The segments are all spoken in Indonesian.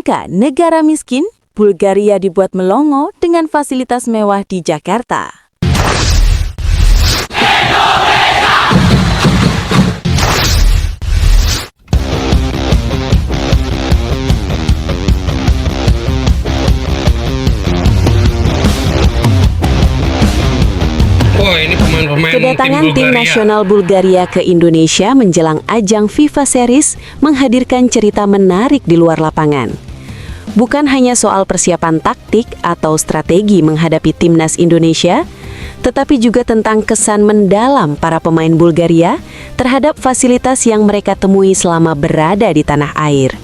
Sangka negara miskin, Bulgaria dibuat melongo dengan fasilitas mewah di Jakarta. Kedatangan tim nasional Bulgaria ke Indonesia menjelang ajang FIFA Series menghadirkan cerita menarik di luar lapangan. Bukan hanya soal persiapan taktik atau strategi menghadapi timnas Indonesia, tetapi juga tentang kesan mendalam para pemain Bulgaria terhadap fasilitas yang mereka temui selama berada di tanah air.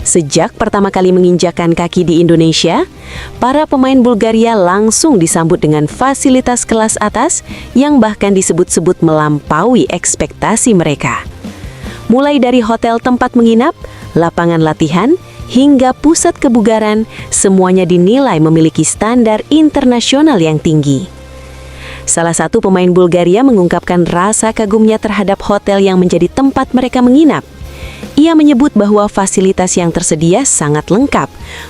Sejak pertama kali menginjakkan kaki di Indonesia, para pemain Bulgaria langsung disambut dengan fasilitas kelas atas yang bahkan disebut-sebut melampaui ekspektasi mereka. Mulai dari hotel tempat menginap, lapangan latihan, hingga pusat kebugaran, semuanya dinilai memiliki standar internasional yang tinggi. Salah satu pemain Bulgaria mengungkapkan rasa kagumnya terhadap hotel yang menjadi tempat mereka menginap. Ia menyebut bahwa fasilitas yang tersedia sangat lengkap,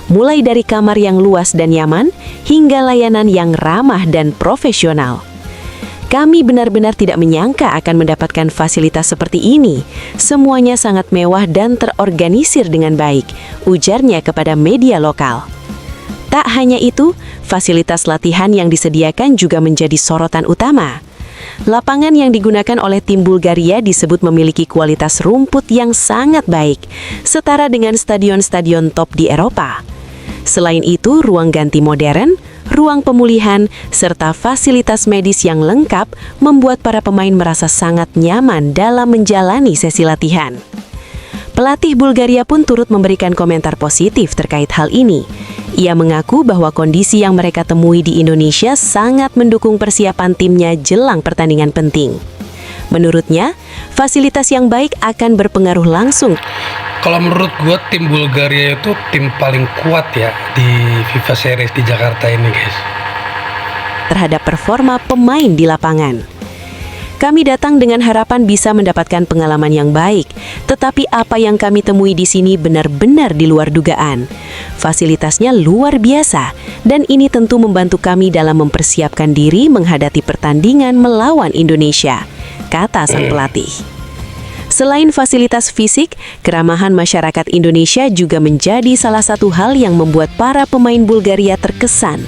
mulai dari kamar yang luas dan nyaman, hingga layanan yang ramah dan profesional. Kami benar-benar tidak menyangka akan mendapatkan fasilitas seperti ini. Semuanya sangat mewah dan terorganisir dengan baik, ujarnya kepada media lokal. Tak hanya itu, fasilitas latihan yang disediakan juga menjadi sorotan utama. Lapangan yang digunakan oleh tim Bulgaria disebut memiliki kualitas rumput yang sangat baik, setara dengan stadion-stadion top di Eropa. Selain itu, ruang ganti modern, ruang pemulihan, serta fasilitas medis yang lengkap membuat para pemain merasa sangat nyaman dalam menjalani sesi latihan. Pelatih Bulgaria pun turut memberikan komentar positif terkait hal ini. Ia mengaku bahwa kondisi yang mereka temui di Indonesia sangat mendukung persiapan timnya jelang pertandingan penting. Menurutnya, fasilitas yang baik akan berpengaruh langsung. Kalau menurut gue, tim Bulgaria itu tim paling kuat ya di FIFA Series di Jakarta ini, guys. Terhadap performa pemain di lapangan. Kami datang dengan harapan bisa mendapatkan pengalaman yang baik, tetapi apa yang kami temui di sini benar-benar di luar dugaan. Fasilitasnya luar biasa, dan ini tentu membantu kami dalam mempersiapkan diri menghadapi pertandingan melawan Indonesia, kata sang pelatih. Selain fasilitas fisik, keramahan masyarakat Indonesia juga menjadi salah satu hal yang membuat para pemain Bulgaria terkesan.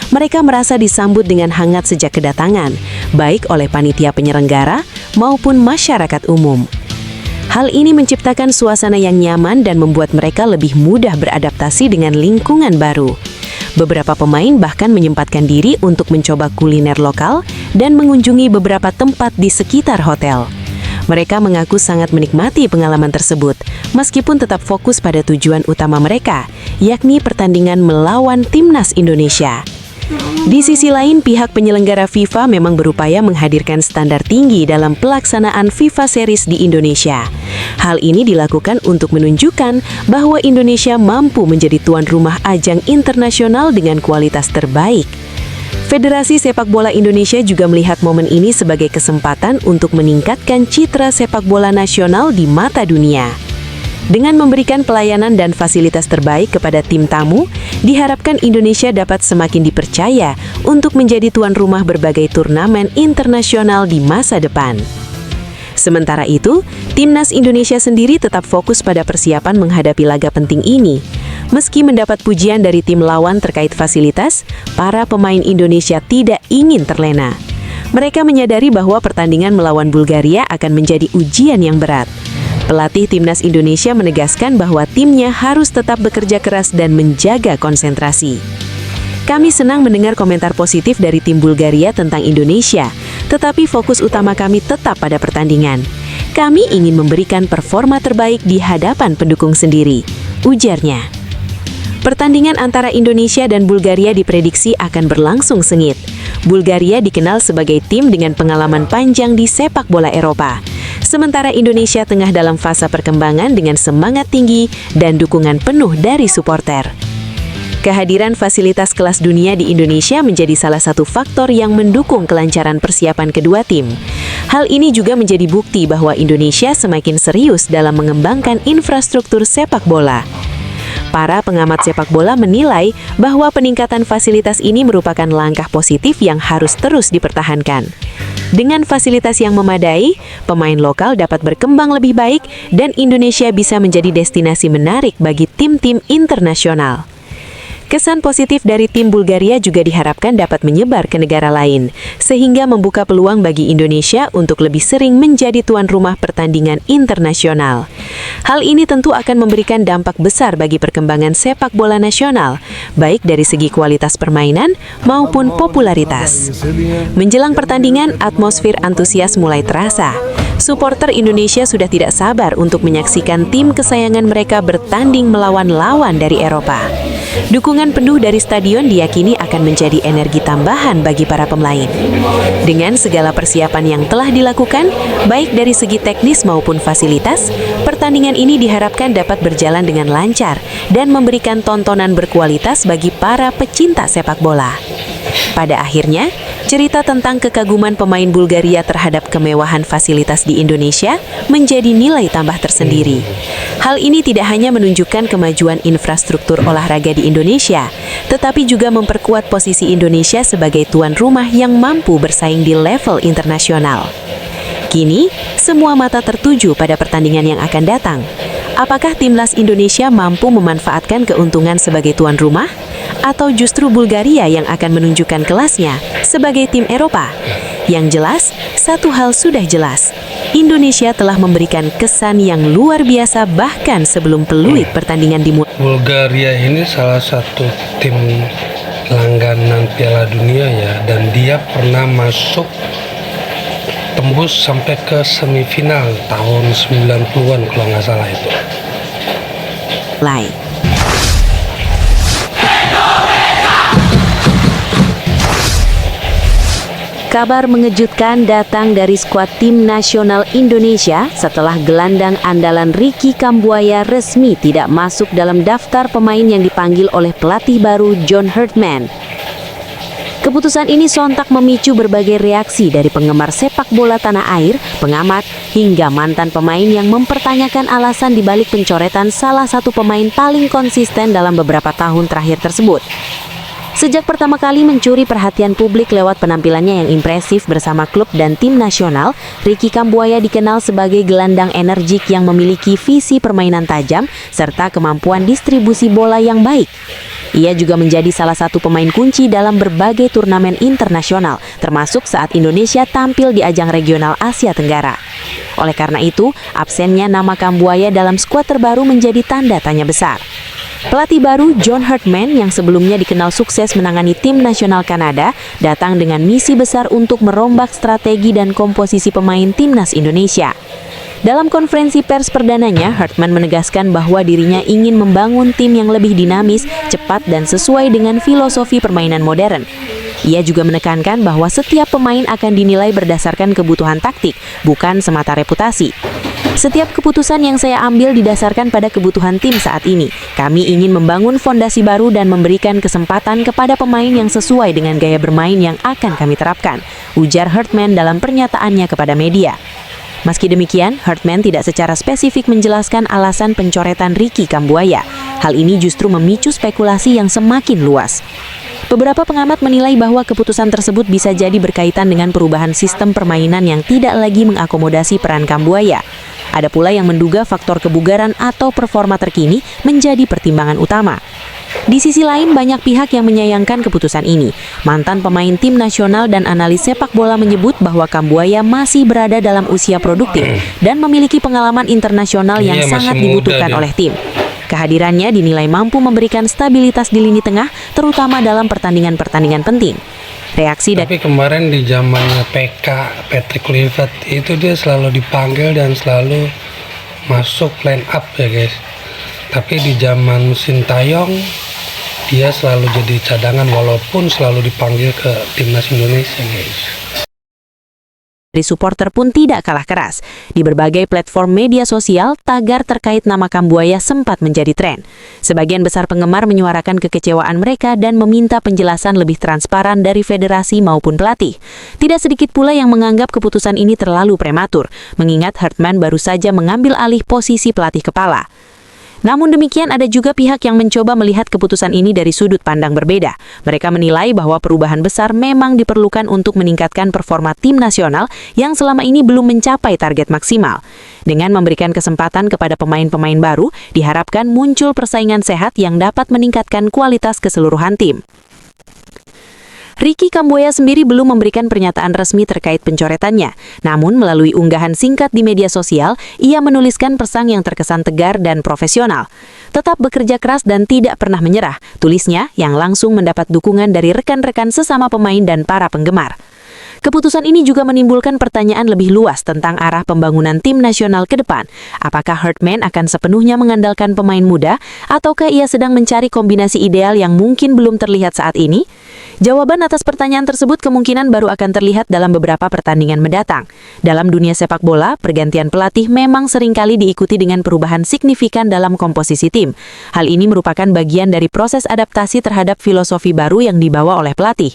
Mereka merasa disambut dengan hangat sejak kedatangan, baik oleh panitia penyelenggara maupun masyarakat umum. Hal ini menciptakan suasana yang nyaman dan membuat mereka lebih mudah beradaptasi dengan lingkungan baru. Beberapa pemain bahkan menyempatkan diri untuk mencoba kuliner lokal dan mengunjungi beberapa tempat di sekitar hotel. Mereka mengaku sangat menikmati pengalaman tersebut, meskipun tetap fokus pada tujuan utama mereka, yakni pertandingan melawan timnas Indonesia. Di sisi lain, pihak penyelenggara FIFA memang berupaya menghadirkan standar tinggi dalam pelaksanaan FIFA Series di Indonesia. Hal ini dilakukan untuk menunjukkan bahwa Indonesia mampu menjadi tuan rumah ajang internasional dengan kualitas terbaik. Federasi Sepak Bola Indonesia juga melihat momen ini sebagai kesempatan untuk meningkatkan citra sepak bola nasional di mata dunia. Dengan memberikan pelayanan dan fasilitas terbaik kepada tim tamu, diharapkan Indonesia dapat semakin dipercaya untuk menjadi tuan rumah berbagai turnamen internasional di masa depan. Sementara itu, timnas Indonesia sendiri tetap fokus pada persiapan menghadapi laga penting ini. Meski mendapat pujian dari tim lawan terkait fasilitas, para pemain Indonesia tidak ingin terlena. Mereka menyadari bahwa pertandingan melawan Bulgaria akan menjadi ujian yang berat. Pelatih timnas Indonesia menegaskan bahwa timnya harus tetap bekerja keras dan menjaga konsentrasi. Kami senang mendengar komentar positif dari tim Bulgaria tentang Indonesia, tetapi fokus utama kami tetap pada pertandingan. Kami ingin memberikan performa terbaik di hadapan pendukung sendiri, ujarnya. Pertandingan antara Indonesia dan Bulgaria diprediksi akan berlangsung sengit. Bulgaria dikenal sebagai tim dengan pengalaman panjang di sepak bola Eropa. Sementara Indonesia tengah dalam fase perkembangan dengan semangat tinggi dan dukungan penuh dari supporter. Kehadiran fasilitas kelas dunia di Indonesia menjadi salah satu faktor yang mendukung kelancaran persiapan kedua tim. Hal ini juga menjadi bukti bahwa Indonesia semakin serius dalam mengembangkan infrastruktur sepak bola. Para pengamat sepak bola menilai bahwa peningkatan fasilitas ini merupakan langkah positif yang harus terus dipertahankan. Dengan fasilitas yang memadai, pemain lokal dapat berkembang lebih baik dan Indonesia bisa menjadi destinasi menarik bagi tim-tim internasional. Kesan positif dari tim Bulgaria juga diharapkan dapat menyebar ke negara lain, sehingga membuka peluang bagi Indonesia untuk lebih sering menjadi tuan rumah pertandingan internasional. Hal ini tentu akan memberikan dampak besar bagi perkembangan sepak bola nasional, baik dari segi kualitas permainan maupun popularitas. Menjelang pertandingan, atmosfer antusias mulai terasa. Supporter Indonesia sudah tidak sabar untuk menyaksikan tim kesayangan mereka bertanding melawan lawan dari Eropa. Dukungan penuh dari stadion diyakini akan menjadi energi tambahan bagi para pemain. Dengan segala persiapan yang telah dilakukan, baik dari segi teknis maupun fasilitas, pertandingan ini diharapkan dapat berjalan dengan lancar dan memberikan tontonan berkualitas bagi para pecinta sepak bola. Pada akhirnya, cerita tentang kekaguman pemain Bulgaria terhadap kemewahan fasilitas di Indonesia menjadi nilai tambah tersendiri. Hal ini tidak hanya menunjukkan kemajuan infrastruktur olahraga di Indonesia, tetapi juga memperkuat posisi Indonesia sebagai tuan rumah yang mampu bersaing di level internasional. Kini, semua mata tertuju pada pertandingan yang akan datang. Apakah timnas Indonesia mampu memanfaatkan keuntungan sebagai tuan rumah? Atau justru Bulgaria yang akan menunjukkan kelasnya sebagai tim Eropa? Yang jelas, satu hal sudah jelas. Indonesia telah memberikan kesan yang luar biasa bahkan sebelum peluit pertandingan dimulai. Bulgaria ini salah satu tim langganan Piala Dunia ya, dan dia pernah masuk tembus sampai ke semifinal tahun 90-an kalau nggak salah itu. Kabar mengejutkan datang dari skuad tim nasional Indonesia setelah gelandang andalan Ricky Kambuaya resmi tidak masuk dalam daftar pemain yang dipanggil oleh pelatih baru John Herdman. Keputusan ini sontak memicu berbagai reaksi dari penggemar sepak bola tanah air, pengamat, hingga mantan pemain yang mempertanyakan alasan dibalik pencoretan salah satu pemain paling konsisten dalam beberapa tahun terakhir tersebut. Sejak pertama kali mencuri perhatian publik lewat penampilannya yang impresif bersama klub dan tim nasional, Ricky Kambuaya dikenal sebagai gelandang energik yang memiliki visi permainan tajam serta kemampuan distribusi bola yang baik. Ia juga menjadi salah satu pemain kunci dalam berbagai turnamen internasional, termasuk saat Indonesia tampil di ajang regional Asia Tenggara. Oleh karena itu, absennya nama Kambuaya dalam skuad terbaru menjadi tanda tanya besar. Pelatih baru John Herdman yang sebelumnya dikenal sukses menangani tim nasional Kanada datang dengan misi besar untuk merombak strategi dan komposisi pemain timnas Indonesia. Dalam konferensi pers perdananya, Herdman menegaskan bahwa dirinya ingin membangun tim yang lebih dinamis, cepat, dan sesuai dengan filosofi permainan modern. Ia juga menekankan bahwa setiap pemain akan dinilai berdasarkan kebutuhan taktik, bukan semata reputasi. Setiap keputusan yang saya ambil didasarkan pada kebutuhan tim saat ini. Kami ingin membangun fondasi baru dan memberikan kesempatan kepada pemain yang sesuai dengan gaya bermain yang akan kami terapkan, ujar Herdman dalam pernyataannya kepada media. Meski demikian, Herdman tidak secara spesifik menjelaskan alasan pencoretan Ricky Kambuaya. Hal ini justru memicu spekulasi yang semakin luas. Beberapa pengamat menilai bahwa keputusan tersebut bisa jadi berkaitan dengan perubahan sistem permainan yang tidak lagi mengakomodasi peran Kambuaya. Ada pula yang menduga faktor kebugaran atau performa terkini menjadi pertimbangan utama. Di sisi lain, banyak pihak yang menyayangkan keputusan ini. Mantan pemain tim nasional dan analis sepak bola menyebut bahwa Kambuaya masih berada dalam usia produktif dan memiliki pengalaman internasional yang sangat dibutuhkan oleh tim. Kehadirannya dinilai mampu memberikan stabilitas di lini tengah, terutama dalam pertandingan-pertandingan penting. Tapi kemarin di zamannya PK, Patrick Kluivert, itu dia selalu dipanggil dan selalu masuk line up ya guys. Tapi di zaman Sintayong, dia selalu jadi cadangan walaupun selalu dipanggil ke timnas Indonesia guys. Dari supporter pun tidak kalah keras. Di berbagai platform media sosial, tagar terkait nama Kambuaya sempat menjadi tren. Sebagian besar penggemar menyuarakan kekecewaan mereka dan meminta penjelasan lebih transparan dari federasi maupun pelatih. Tidak sedikit pula yang menganggap keputusan ini terlalu prematur, mengingat Herdman baru saja mengambil alih posisi pelatih kepala. Namun demikian, ada juga pihak yang mencoba melihat keputusan ini dari sudut pandang berbeda. Mereka menilai bahwa perubahan besar memang diperlukan untuk meningkatkan performa tim nasional yang selama ini belum mencapai target maksimal. Dengan memberikan kesempatan kepada pemain-pemain baru, diharapkan muncul persaingan sehat yang dapat meningkatkan kualitas keseluruhan tim. Ricky Kambuaya sendiri belum memberikan pernyataan resmi terkait pencoretannya. Namun melalui unggahan singkat di media sosial, ia menuliskan pesan yang terkesan tegar dan profesional. Tetap bekerja keras dan tidak pernah menyerah, tulisnya yang langsung mendapat dukungan dari rekan-rekan sesama pemain dan para penggemar. Keputusan ini juga menimbulkan pertanyaan lebih luas tentang arah pembangunan tim nasional ke depan. Apakah Herdman akan sepenuhnya mengandalkan pemain muda, ataukah ia sedang mencari kombinasi ideal yang mungkin belum terlihat saat ini? Jawaban atas pertanyaan tersebut kemungkinan baru akan terlihat dalam beberapa pertandingan mendatang. Dalam dunia sepak bola, pergantian pelatih memang seringkali diikuti dengan perubahan signifikan dalam komposisi tim. Hal ini merupakan bagian dari proses adaptasi terhadap filosofi baru yang dibawa oleh pelatih.